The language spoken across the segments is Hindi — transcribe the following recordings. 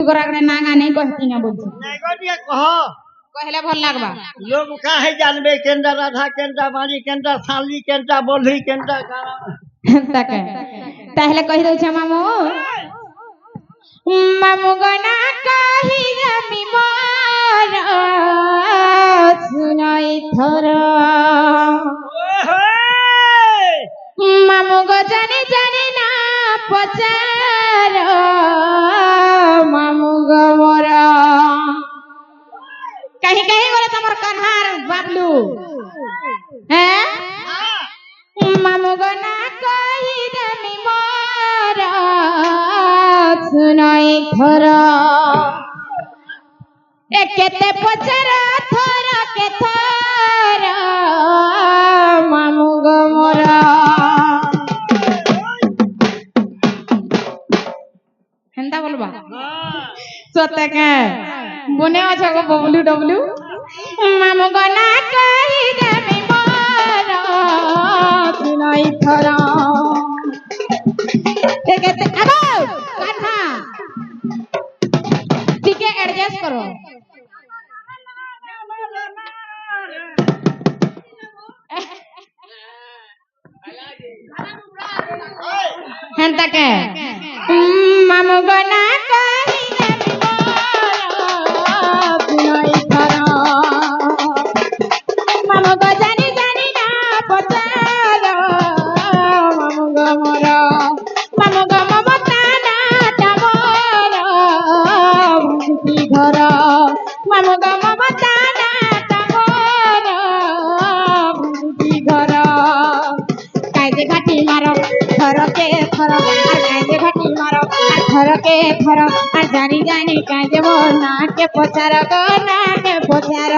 गोरागरे नागा नहीं कहती ना बोलती नहीं गोटिया कहो कहले भल लागबा लोग काहे जानबे केंद्र राधा केंद्र बाणी केंद्र साली केंद्र बोली केंद्र गाना तक ताहले कहि दउ छ मामू मामू गना कहि जमी मोर सुनाई थर मामू गो जानी जानी ना पचार मामू गो मोरा कहीं कहीं बोले तमर कन्हार बाबलू हैं मामू गना कहि जमी मोर सुनाई थर ए केते पचार थर के थर मामू गो मोरा हेंदा बोलबा सोते के बने अच्छा को बबलू डबलू मामू गना कहि देबी मोर सुनाई थरा देखते अबो कान्हा ठीक है एडजस्ट करो हेंता के मामू गना कहि देबी मोर सुनाई थरा मामू गो जानी जानी ना पचार मामू गो मोरा मामू गो ममता ना तमोर भक्ति घर मामू गो ममता ना तमोर भक्ति घर कायदे घाटी मारो थर के थर कायदे घाटी मारो थर के थर और जानी जानी कायदे वो ना के पचार गो ना के पचार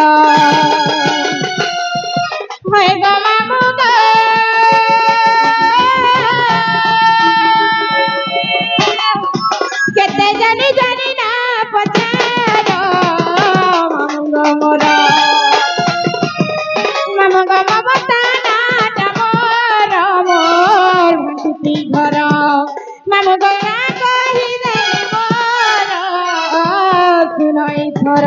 होय गो मामू गो केते जानी जानी ना पचार मामू गो मोरा मामू गो ममता ना तमोर मोर भक्ति घर मामू गो ना कहि देबी मोर सुनाई थर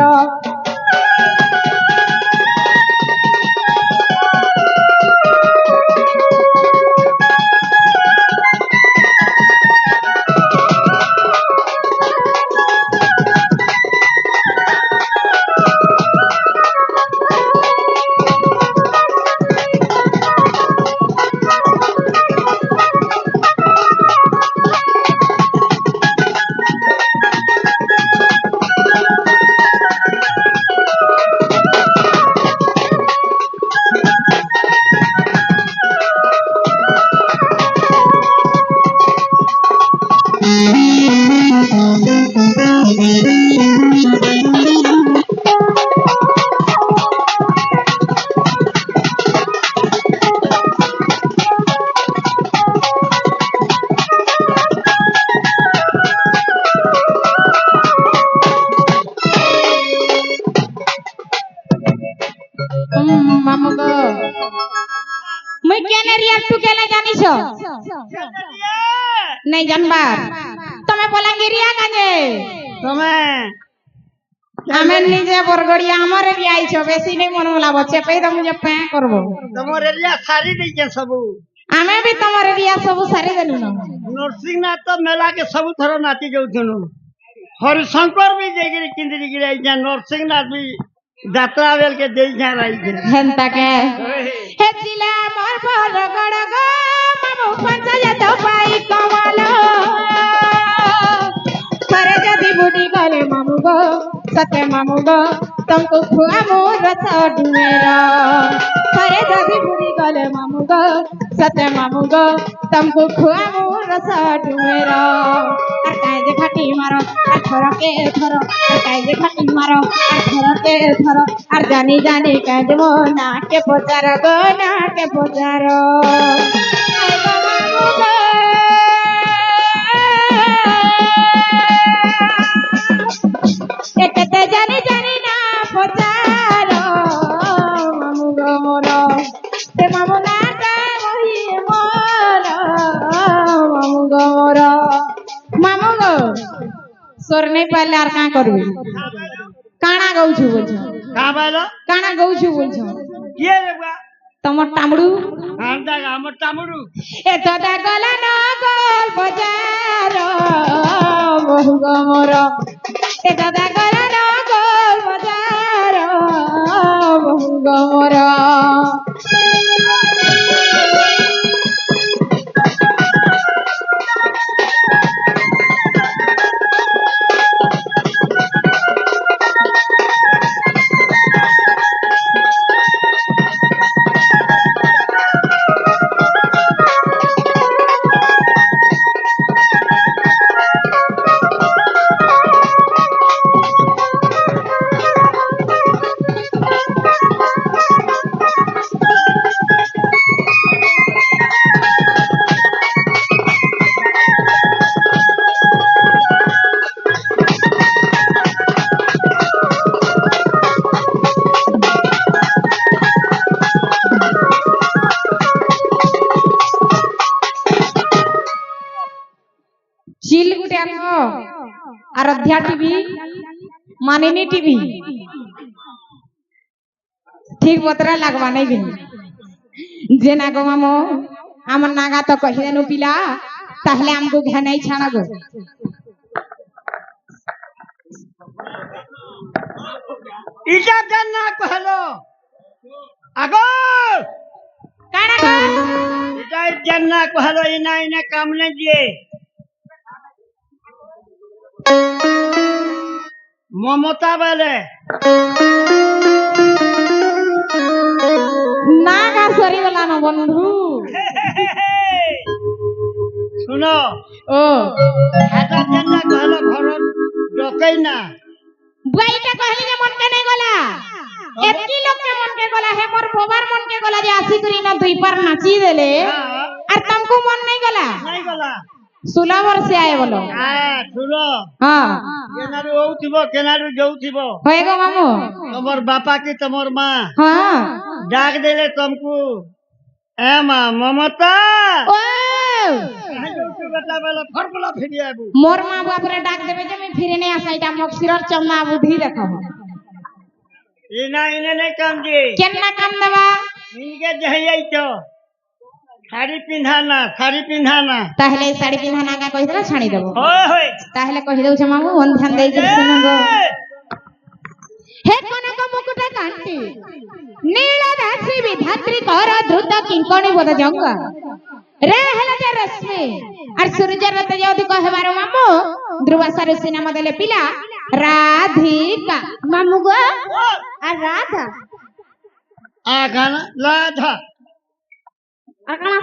मामू गो मुई केने रिया तू केने जानिस नहीं जानबा तमे बलांगिरिया काजे तमे आमे निजे बरगड़िया हमर एरिया आइछो बेसी नहीं मन होला बच्चे पे तो मुझे पे करबो तमर एरिया सारी देके सबू आमे भी तमर एरिया सब सारी देनु न नरसिंहनाथ तो मेला के सब थरो नाची जाउथनु हरिशंकर भी जेगिरी किंदरी गिरे जा नरसिंहनाथ भी यात्रा वेल के देई जा रही है हेंता के हे जिला मोर बरगड़ गो मामू पंचायत पाई कमलो करे जदी बुडी करे मामू गो सते मामू गो तुमको खुआ मोर रस डुमेरा करे जदी बुडी करे मामू गो सते मामू गो तुमको खुआ मोर रस डुमेरा और कायदे घाटी मारो और थर के थर और कायदे घाटी मारो और थर के थर और जानी जानी कायदे वो ना के पचार गो ना के पचार एकते जानी जानी ना पचार मामू गो मोरा ते मामू ना का मोही मोरा मामू गो मोरा मामू गो स्वर नहीं पाले आर का करबे काना गौछु बोलछ का बालो काना गौछु बोलछ के रे बा तमर टामड़ू आंदा हमर तामुडू ए तदा गला न गोल बजार बहु गमर ए तदा गला न गोल बजार बहु गमर चिल गुटे आनो आराध्या टीवी मानिनी टीवी ठीक बतरा लगवा नहीं भी जे ना गो मामो आमर नागा तो कहि देनु पिला ताहले हमको घे नहीं छाना गो इजा जन्ना कहलो आगो काना गो इजा जन्ना कहलो इना इने काम नहीं दिए ममता वाले नागा सरी वाला न बंधु सुनो ओ हाता जन्ना कहलो घर डकई ना बुआईटा कहली जे मन के नहीं गला एतकी लोग के मन के गला है मोर बोबार मन के गला जे आसी करी ना दुई पर नाची देले और तुमको मन नहीं गला नहीं गला 16 वर्ष से आए बोलो हां सुनो हां केनारू ओउथिबो केनारू जोउथिबो होएगो मामू तमर बापा की तमर मां हां डाक देले तुमको ए मां ममता ओ बेटा वाला फरफला फिरी आबू मोर मां बाप रे डाक देबे जे मैं फिरे नहीं आसाइटा मोक सिरर चमना बुद्धि देखो इना इने नहीं काम दे केन्ना काम देबा इनके जहई तो साड़ी पिंधाना ताहले साड़ी पिंधाना का कहि देला छाणी देबो होय होय ताहले कहि देउ छ मामू on ध्यान देई के सुनबो हे कनक मुकुट कांटी नील दासी विधात्री कर द्रुत किंकणी बोध जंग रे हला जे रश्मि और सूर्य रत यदि कहबारो मामू ध्रुवसा ऋषि नाम देले पिला राधिका मामू गो आ राधा आगाना लाधा आकाना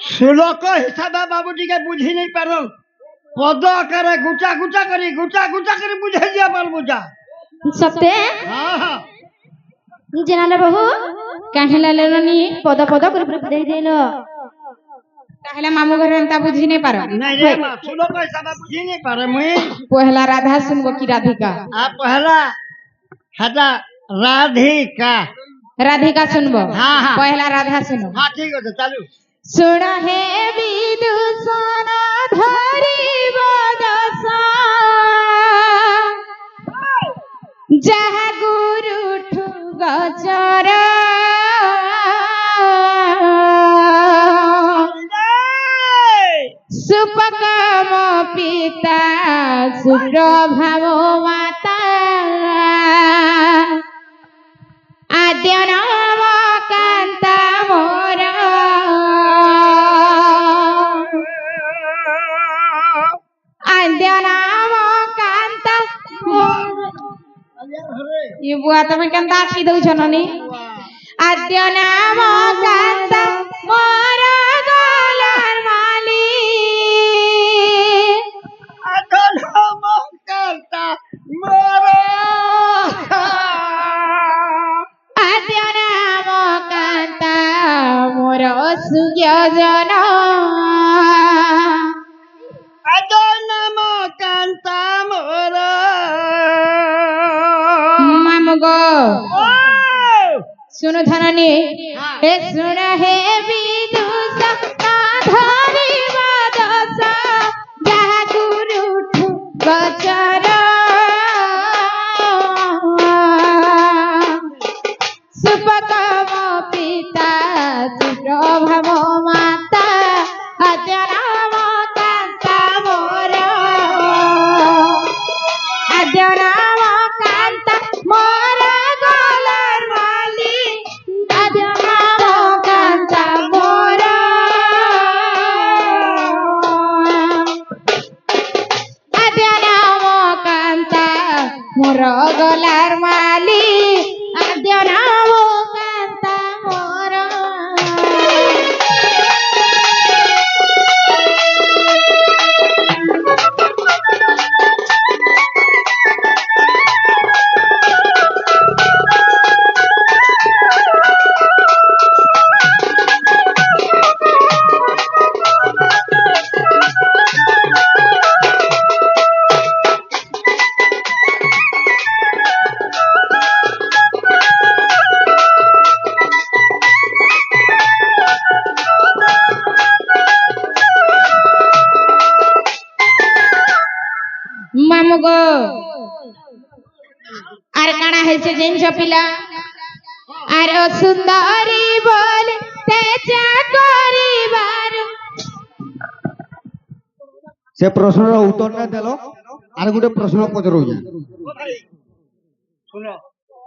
श्लोक हिसाब बाबूजी के बुझी नहीं पारो पद करे गुचा गुचा करी बुझे दिया पर बुझा सत्य हां हां जनाले बहू काहेला लेलनी पद पद कर दे देलो काहेला मामू घर अंता बुझी नहीं पारो नहीं रे मां श्लोक हिसाब बुझी नहीं पारे मुई पहला राधा सुनबो की राधिका आ पहला हटा राधिका राधिका सुनबो हाँ, हाँ। पहला राधा सुनो हां ठीक है चालू सुन हे विदुषण धरि बदसा जहा गुरु ठुग चर सुपकम पिता सुप्रभाव माता आद्य नाम कांता मोर आद्य नाम कांता ये बुआ तमे केनता आठी दउ छननी आद्य नाम कांता मोर गलर माली आद्य नाम कांता मोर आद्य नाम कांता मोर सुज्ञजन आद्य नाम कांता मोर मामगो सुनो धननी हे सुन हे विदुष धरि बदस जहा गुरु गचर আদ্য নাম কান্তা মোর গলার মালি আদ্য নাম কান্তা মোর আদ্য নাম কান্তা মোর গলার মালি আদ্য নাম কান্তা মোর মামুগো আর কানা হয়েছে জিনিস পিলা আর সুন্দরী বল তেজা করিবার से प्रश्न उत्तर ना देल आर गोटे प्रश्न पचरौछे सुनो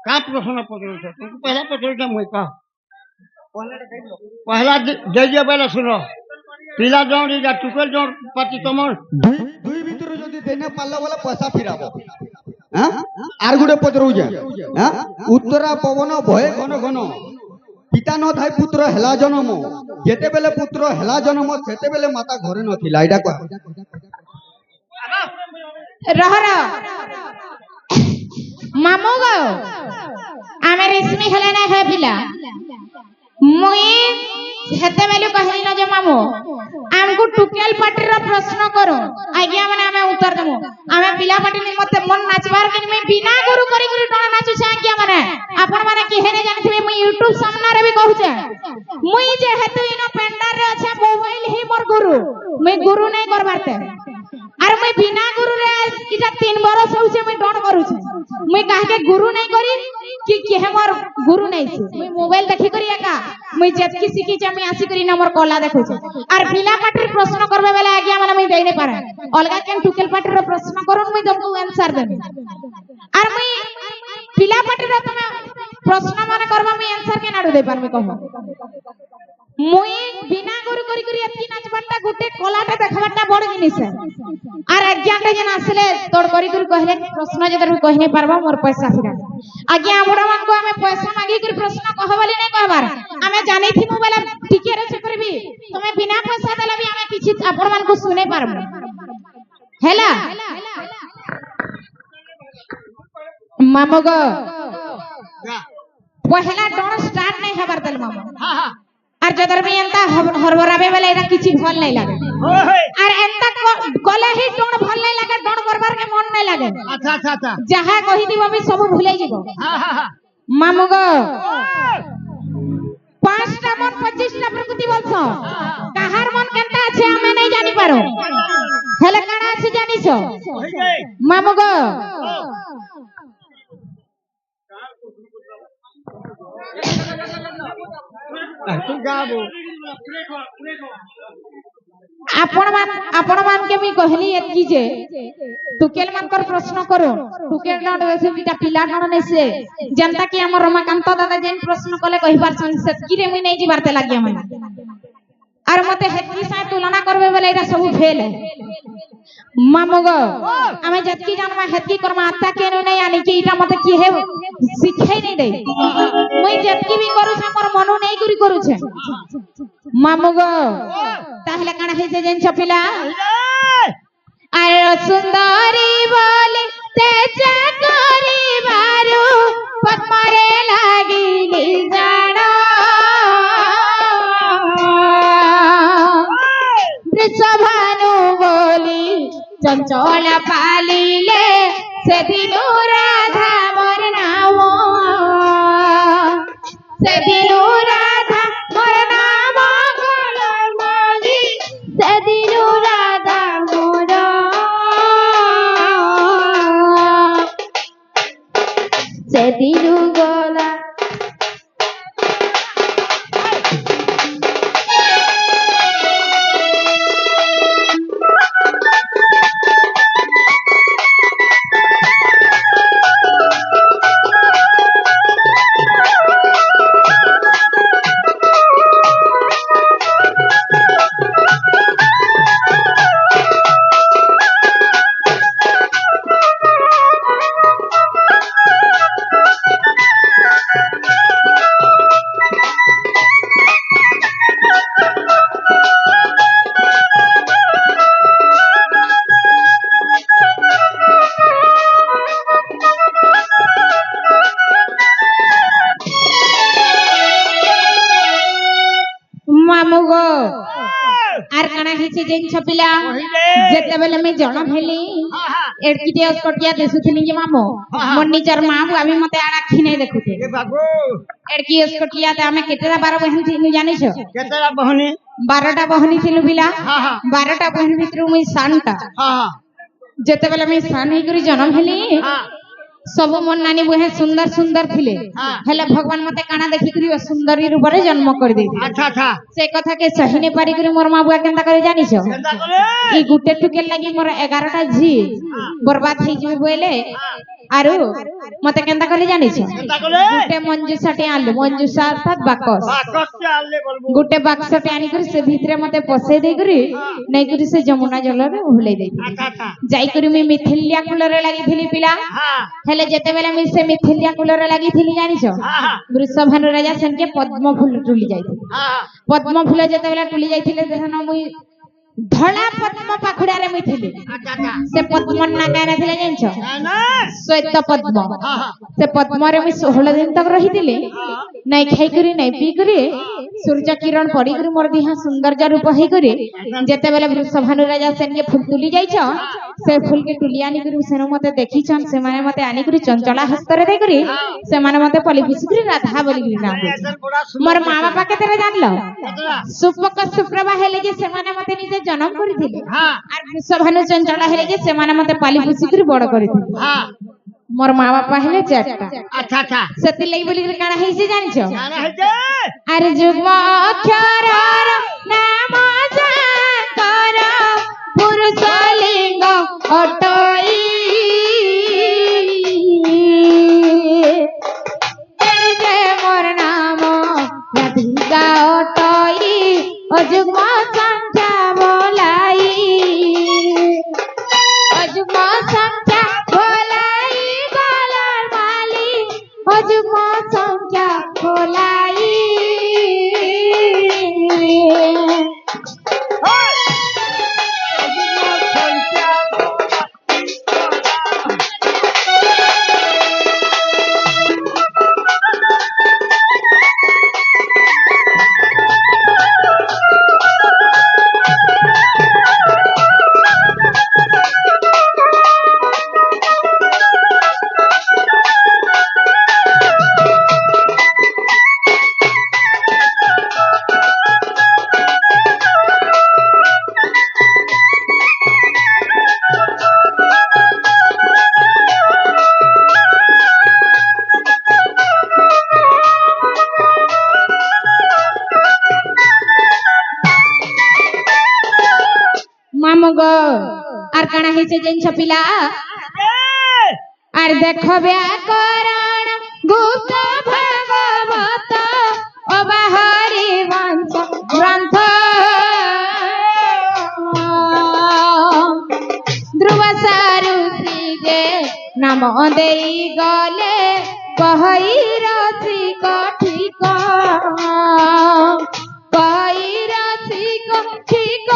का प्रश्न पकड़ो तुमको पहला पकड़ो मुई का पहला दे दियो पहले सुनो पिला जौन इटा टुकल जौन पाती तमर दुई भितर जदि देने पारला बोले पैसा फिराबो हां आर गोटे पचरौछे हां उत्तरा पवन भय घन घन पिता न थाई पुत्र हेला जन्म जेते बेले पुत्र हेला जन्म सेते बेले माता घरे नथिला एटा कह रह मामुगो आमे रेशमी हेले ना है पिला मुई हेते बेलु कहली न जे मामू हमको टुकेल पार्टी रो प्रश्न करो आज्ञा माने हमें उत्तर देमु हमें पिला पार्टी नि मते मन नाचबार के मैं बिना गुरु करी करी टणा नाचु छै आज्ञा माने आपण माने केहेने जानथिबे मुई YouTube सामना रे भी कहू छै मुई जे हेतु इनो पेंडर रे छै मोबाइल ही मोर गुरु मैं गुरु नहीं करबारते अरे मैं बिना गुरु रे इटा 3 बरस हो छै मैं डण करू छै मैं काहे के गुरु नहीं करी कि केहे मोर गुरु नहीं छै मैं मोबाइल देखि करी एका मैं जेतकी सिखी छै मैं आसी करी न मोर कला देखौ छै और पिला पार्टी प्रश्न करबे बेला आज्ञा माने मैं देई नहीं पारे अलगा केन टुकेल पार्टी रो प्रश्न करूं मैं तुमको आंसर देबे और मैं पिला पार्टी रो तुम प्रश्न माने करबा मैं आंसर के नाडू दे पारबे कहो मुई बिना गुरु करी करी एतकी नाचबाटा गुटे कलाटा देखबाटा बड़ जिनिस है और आज्ञा के जन आसले तोड़ करी करी कहले प्रश्न जदर कहि नहीं पारबा मोर पैसा फिरा आज्ञा हमरा मान को हमें पैसा मांगी कर प्रश्न कहबली नहीं कहबार हमें जानै थी मु बेला टिके रे से करबी तमे बिना पैसा देला भी हमें किछि आपण मान को सुने पारबो हैला मामगो पहला डोन स्टार्ट नहीं हबार तल मामा हां हां और जदर भी एंता हरबराबे वाला एरा किछि भल नहीं लागे और एंता कले ही डोन भल नहीं लागे डोन करबार के मन नहीं लागे अच्छा अच्छा अच्छा जहा कहि दिबो भी सब भूलै जिवो हां हां हां मामगो 5 टा मन 25 टा प्रकृति बोलछो काहार मन केनता আছে हमें नहीं जानि पारो हेले काना আছে जानिछो मामगो तू गाबो आपण मान के मी कहली एतकी जे टुकेल मान कर प्रश्न करो टुकेल न देसे बिटा पिला न नै से जनता की हमर रमाकांत दादा जेन प्रश्न कले कहि पार सेतकी रे मी नै जिबारते लागिया मन और मते हेतकी सा तुलना करबे बेले एरा सब फेल है मामगो हमें जतकी जानमा हेतकी करमा आता केनो नै आनी कि इटा मते की हे सिखाई नै दे मुई जतकी भी करू से मोर मनु नै करू छे मामगो ताहले काना हे जे जेन छपिला आरे सुंदरी बोले तेजा करिबारु पद्मरे लागिली जाना वृषभानु बोली चंचल पालिले से दिनु राधा मोर नाम से दिनु राधा मोर नाम गलर माली से दिनु राधा मोर से दिनु गला जेन छपिला जेते बेले मैं जन्म हेली एडकी ते अस्कटिया देसुथिनी के मामो मोर निजर मां बुआबी मते आखी नै देखुथे ए बाबू एडकी अस्कटिया ते हमें केतेरा 12 बहन थी जानि छ केतरा बहनी 12टा बहनी थिलु बिला हां हां 12टा बहन भितरु मुई सानटा हां हां जेते बेले मैं सान हे करी जन्म हेली हां सब मन नानी बुहे सुंदर सुंदर थिले हाँ। हेले भगवान मते काना देखि करी सुंदरी रूप रे जन्म कर दे अच्छा अच्छा से कथा के सही ने पारी करी मोर मां बुआ केनता करे जानि छ केनता करे ई गुटे टुके लागि मोर 11टा झी बर्बाद થઈ जिवे बोले आरु मते केनता करे जानि छ केनता करे गुटे मंजूसाटे आलु मंजूसा अर्थात बाकस बाकस से आले बोलबो गुटे बाक्सटे आनी करी से भीतरे मते पसे दे करी नै करी से जमुना जल रे उहले दे अच्छा अच्छा जाई करी मी मिथिलिया कुल रे लागि थिली पिला हां हेले जेते बेले मी से मिथिलिया कुल रे लागि थिली जानि छ हां वृषभानु राजा सेन के पद्म फूल टुली जाई हां पद्म फूल जेते बेले टुली जाईथिले देखन मुई धळा पद्म पाखुडा रे मी थिली अच्छा अच्छा से पद्म ना काना थिले जानि छ ना श्वेत पद्म हां हां से पद्म रे मी 16 दिन तक रही थिले नै खाई करी नै पी करी सूर्य किरण पड़ी करी मोर दिहा सौंदर्य रूप हे करी जेते बेले वृषभानु राजा सेन के फूल तुली जाई छ से फूल के तुली आनी करी सेनो मते देखी छन से माने मते आनी करी चंचला हस्त रे दे करी से माने मते पली पुसी करी राधा बोली करी नाम एदर बड़ा मोर मां बापा केते रे जानलो केतरा सुपक सुप्रभा हेले जे से माने मते निजे जन्म करिथिले हां आर वृषभानु चंचला हेले जे से माने मते पाली पुसी करी बड़ करिथिले हां मोर मां बापा हेले चारटा अच्छा अच्छा सती लई बोली करी काना हेई से जानि छ जाना है जे अरे जुग्म अक्षर नाम जाकर पुरुष लिंग अटई जे मोर नाम राधिका अटई अजुग्म संख्या बोलाई अजुग्म संख्या बोलाई गलार माली अजुग्म संख्या बोलाई मामग आर काना हे से जेन छपिला आर देखो व्याकरण गुप्त भागवत अबाहरी वंश ग्रंथ ध्रुव सारुषि जे नाम देई गले कहई रसिक ठीक कहई रसिक ठीक